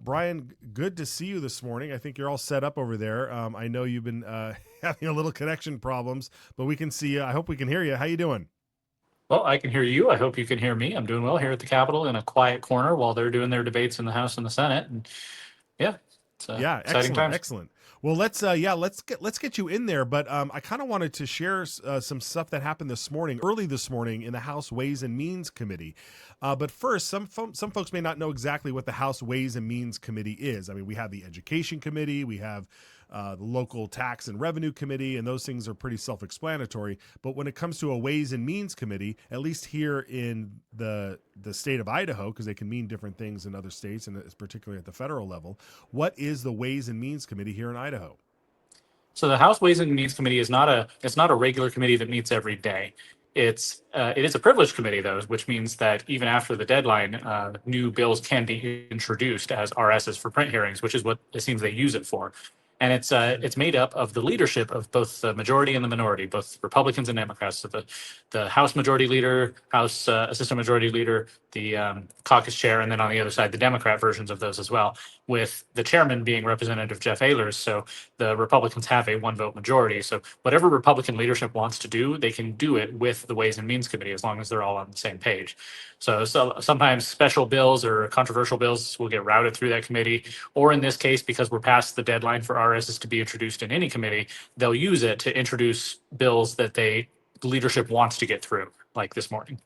Brian, good to see you this morning. I think you're all set up over there. I know you've been having a little connection problems, but we can see you. I hope we can hear you. How you doing? Well, I can hear you. I hope you can hear me. I'm doing well here at the Capitol in a quiet corner while they're doing their debates in the House and the Senate. And yeah, it's Yeah, exciting excellent, times. excellent. Well, let's get you in there. But I kind of wanted to share some stuff that happened this morning, early this morning, in the House Ways and Means Committee. But first, some folks may not know exactly what the House Ways and Means Committee is. I mean, we have the Education Committee, we have the local tax and revenue committee, and those things are pretty self-explanatory. But when it comes to a Ways and Means Committee, at least here in the state of Idaho, because they can mean different things in other states, and it's particularly at the federal level, what is the Ways and Means Committee here in Idaho? So the House Ways and Means Committee is not a regular committee that meets every day. It is a privileged committee though, which means that even after the deadline, new bills can be introduced as RSs for print hearings, which is what it seems they use it for. And it's made up of the leadership of both the majority and the minority, both Republicans and Democrats. So the House Majority Leader, House Assistant Majority Leader, the caucus chair, and then on the other side the Democrat versions of those as well, with the chairman being Representative Jeff Ehlers. So the Republicans have a one vote majority. So whatever Republican leadership wants to do, they can do it with the Ways and Means Committee as long as they're all on the same page. So sometimes special bills or controversial bills will get routed through that committee, or in this case, because we're past the deadline for RSs to be introduced in any committee, they'll use it to introduce bills that leadership wants to get through, like this morning.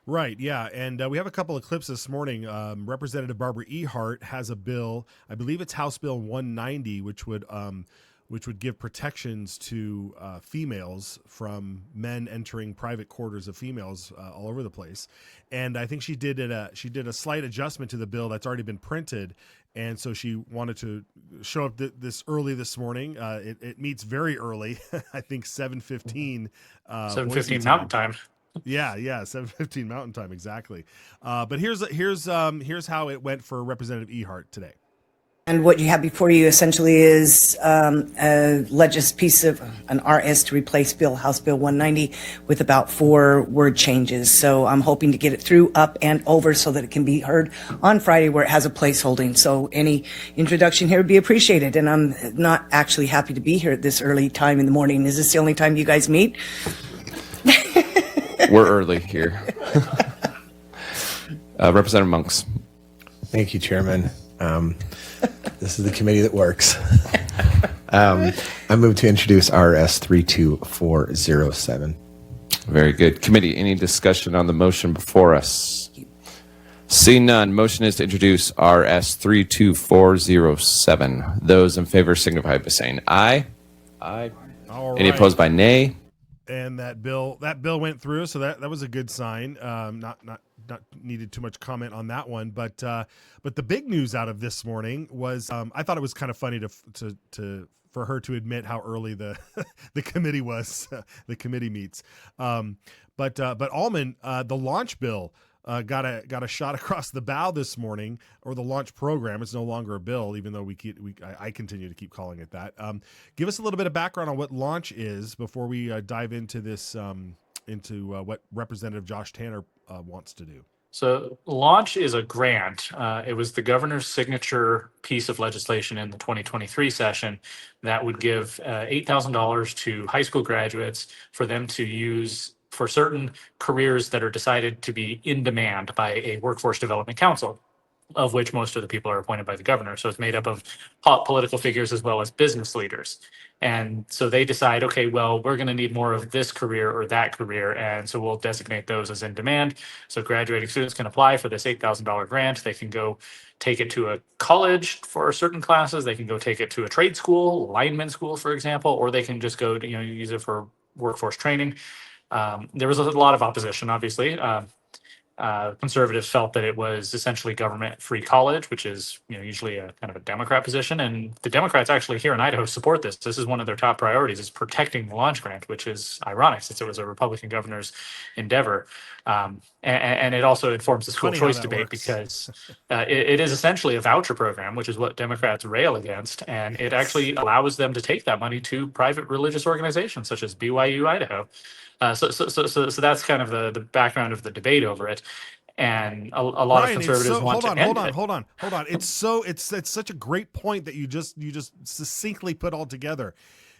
Right, yeah, and we have a couple of clips this morning. Representative Barbara Ehart has a bill, I believe it's House Bill 190, which would give protections to females from men entering private quarters of females all over the place. And I think she did a slight adjustment to the bill that's already been printed, and so she wanted to show up this early this morning. It meets very early, I think 7:15 Seven Boise fifteen Mountain time. Time. Yeah, 7:15 Mountain Time, exactly. But here's how it went for Representative Ehart today. And what you have before you essentially is a piece of an RS to replace House Bill 190 with about 4 word changes. So I'm hoping to get it through, up, and over so that it can be heard on Friday where it has a placeholding. So any introduction here would be appreciated. And I'm not actually happy to be here at this early time in the morning. Is this the only time you guys meet? We're early here. Representative Monks. Thank you, Chairman. This is the committee that works. I move to introduce RS 32407. Very good. Committee, any discussion on the motion before us? Seeing none, motion is to introduce RS 32407. Those in favor signify by saying aye. Aye. All Any right. opposed by nay? And that bill went through, so that was a good sign. Not needed too much comment on that one, but the big news out of this morning was I thought it was kind of funny to for her to admit how early the the committee was. The committee meets, but Alman, the launch bill. Got a shot across the bow this morning, or the launch program. It's no longer a bill, even though I continue to keep calling it that. Give us a little bit of background on what launch is before we dive into this, what Representative Josh Tanner wants to do. So launch is a grant. It was the governor's signature piece of legislation in the 2023 session that would give $8,000 to high school graduates for them to use for certain careers that are decided to be in demand by a workforce development council, of which most of the people are appointed by the governor. So it's made up of political figures as well as business leaders. And so they decide, okay, well, we're going to need more of this career or that career. And so we'll designate those as in demand. So graduating students can apply for this $8,000 grant. They can go take it to a college for certain classes. They can go take it to a trade school, lineman school, for example, or they can just go to, use it for workforce training. There was a lot of opposition, obviously. Conservatives felt that it was essentially government-free college, which is usually a kind of a Democrat position. And the Democrats actually here in Idaho support this. This is one of their top priorities, is protecting the launch grant, which is ironic since it was a Republican governor's endeavor. And it also informs the school choice debate because it is essentially a voucher program, which is what Democrats rail against. And it actually allows them to take that money to private religious organizations such as BYU Idaho. So that's kind of the background of the debate over it. And a lot of Brian, it's conservatives so want hold to on, end hold on, it. hold on, hold on. It's such a great point that you just succinctly put all together.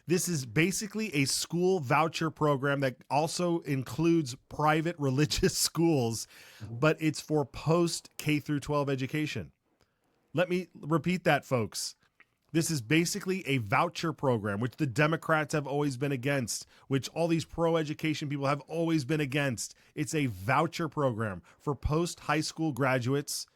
This is basically a school voucher program that also includes private religious schools, but it's for post K through 12 education. Let me repeat that, folks. This is basically a voucher program, which the Democrats have always been against, which all these pro-education people have always been against. It's a voucher program for post-high school graduates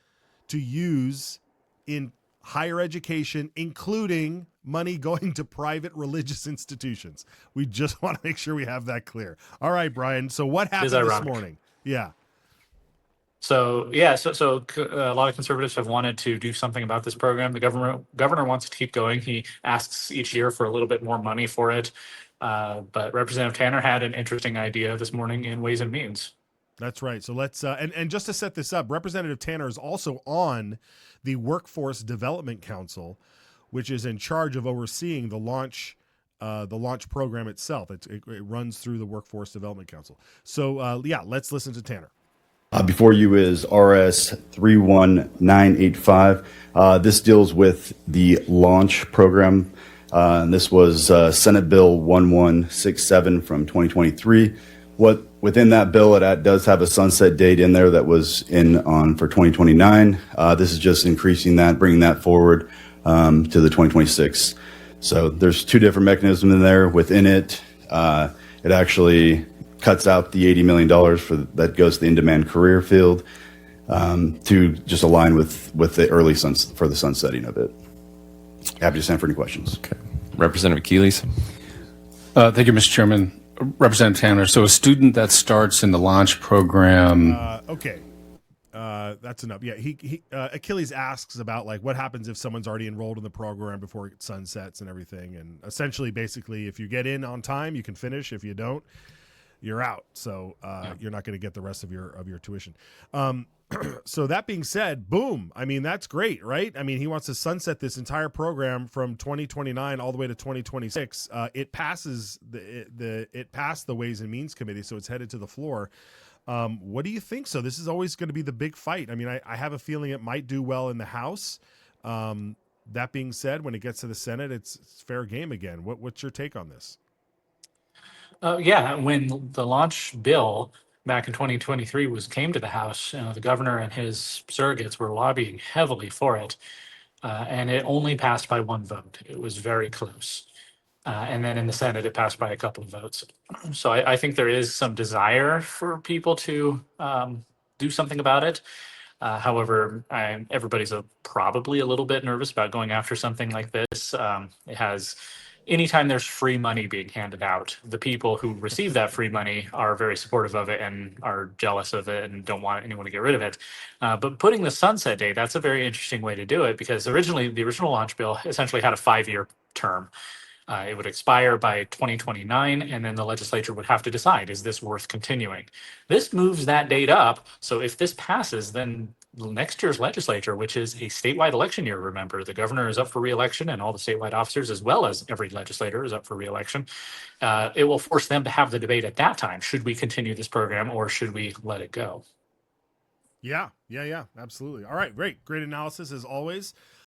to use in higher education, including money going to private religious institutions. We just want to make sure we have that clear. All right, Brian. So what happened this ironic. morning? Yeah. So a lot of conservatives have wanted to do something about this program. The governor wants to keep going. He asks each year for a little bit more money for it. But Representative Tanner had an interesting idea this morning in Ways and Means. That's right. So let's and just to set this up, Representative Tanner is also on the Workforce Development Council, which is in charge of overseeing the launch program itself. It runs through the Workforce Development Council. So yeah, let's listen to Tanner. Before you is RS 31985. This deals with the launch program. This was Senate Bill 1167 from 2023. Within that bill, it does have a sunset date in there that was on for 2029. This is just increasing that, bringing that forward to the 2026. So there's two different mechanisms in there. Within it, it actually cuts out the $80 million that goes to the in-demand career field to just align with the early for the sunsetting of it. Happy to stand for any questions. Okay. Representative Keelys. Thank you, Mr. Chairman. Representative Tanner, so a student that starts in the launch program. Okay. That's enough. Yeah, he Achilles asks about like what happens if someone's already enrolled in the program before it sunsets and everything. And essentially, basically, if you get in on time, you can finish. If you don't, you're out. So you're not going to get the rest of your tuition. So that being said, boom. I mean, that's great, right? I mean, he wants to sunset this entire program from 2029 all the way to 2026. It passes it passed the Ways and Means Committee, so it's headed to the floor. What do you think? So this is always going to be the big fight. I mean, I have a feeling it might do well in the House. That being said, when it gets to the Senate, it's fair game again. What's your take on this? Yeah, when the launch bill back in 2023 came to the House, the governor and his surrogates were lobbying heavily for it, and it only passed by one vote. It was very close. And then in the Senate, it passed by a couple of votes. So I think there is some desire for people to do something about it. However, everybody's probably a little bit nervous about going after something like this. Anytime there's free money being handed out, the people who receive that free money are very supportive of it and are jealous of it and don't want anyone to get rid of it. But putting the sunset date, that's a very interesting way to do it, because originally the original launch bill essentially had a 5-year term. It would expire by 2029, and then the legislature would have to decide, is this worth continuing? This moves that date up. So if this passes, then next year's legislature, which is a statewide election year, remember, the governor is up for re-election and all the statewide officers, as well as every legislator, is up for re-election. It will force them to have the debate at that time. Should we continue this program or should we let it go? Yeah, absolutely. All right, great analysis as always.